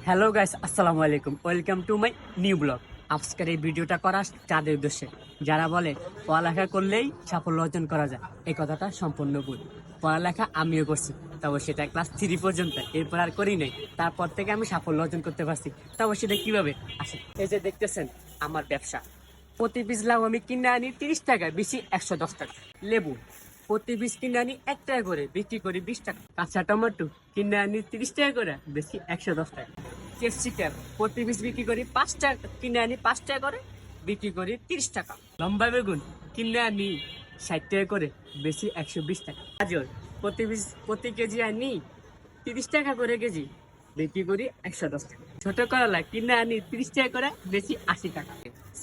Hello guys, আসসালামু আলাইকুম। Welcome to my new blog. আজকের এই ভিডিওটা করা তাদের উদ্দেশ্যে যারা বলে পড়ালেখা করলেই সাফল্য অর্জন করা যায়। এই কথাটা সম্পূর্ণ ভুল। পড়ালেখা আমিও করছি, তবে সেটা ক্লাস 3 পর্যন্ত, এরপর আর করি নাই। তারপর থেকে আমি সাফল্য অর্জন করতে পারছি। তবে সেটা কিভাবে আসে, এই যে দেখতেছেন আমার ব্যবসা। প্রতি পিস লাউ আমি কিনে আনি 30 টাকা, বেশি 110 টাকা। লেবু প্রতি পিস কিনে আনি 1 টাকা করে, বিক্রি করি 20 টাকা। কাঁচা টমেটো কিনে আনি 30 টাকা করে, বেশি 110 টাকা। ক্যাপসিকাম প্রতি পিস বিক্রি করি 5 টাকা, কিনে আনি 5 টাকা করে, বিক্রি করি 30 টাকা। লম্বা বেগুন কিনে আনি 60 টাকা করে, বেশি 120 টাকা। গাজর প্রতি কেজি আনি 30 টাকা করে কেজি, বিক্রি করি 110 টাকা। ছোট করলা কিনে আনি 30 টাকা করে, বেশি 80 টাকা।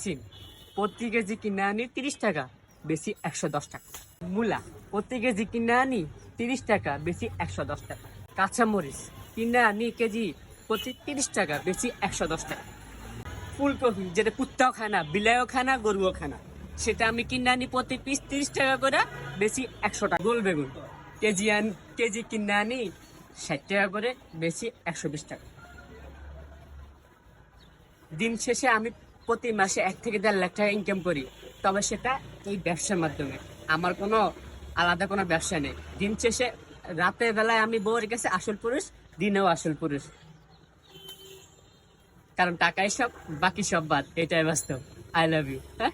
সিম প্রতি কেজি কিনে আনি 30 টাকা, বেশি 110 টাকা। মূলা প্রতি কেজি কিনে আনি 30 টাকা, বেশি 110 টাকা। কাঁচামরিচ কিনে আনি কেজি প্রতি 30 টাকা, বেশি 110 টাকা। ফুলকপি যেটা কুত্তাও খায় না, বিলাইও খায় না, গরুও খায় না, সেটা আমি কিনে আনি প্রতি পিস 30 টাকা করে, বেশি 100 টাকা। গোল বেগুন কেজি কিনে আনি 60 টাকা করে, বেশি 120 টাকা। দিন শেষে আমি প্রতি মাসে 1 থেকে 1.5 লাখ টাকা ইনকাম করি, তবে সেটা এই ব্যবসার মাধ্যমে। আমার কোনো আলাদা কোনো ব্যবসা নেই। দিন শেষে রাতের বেলায় আমি বউয়ের কাছে আসল পুরুষ, দিনেও আসল পুরুষ। কারণ টাকাই সব, বাকি সব বাদ, এটাই বাস্তব। I love you. হ্যাঁ।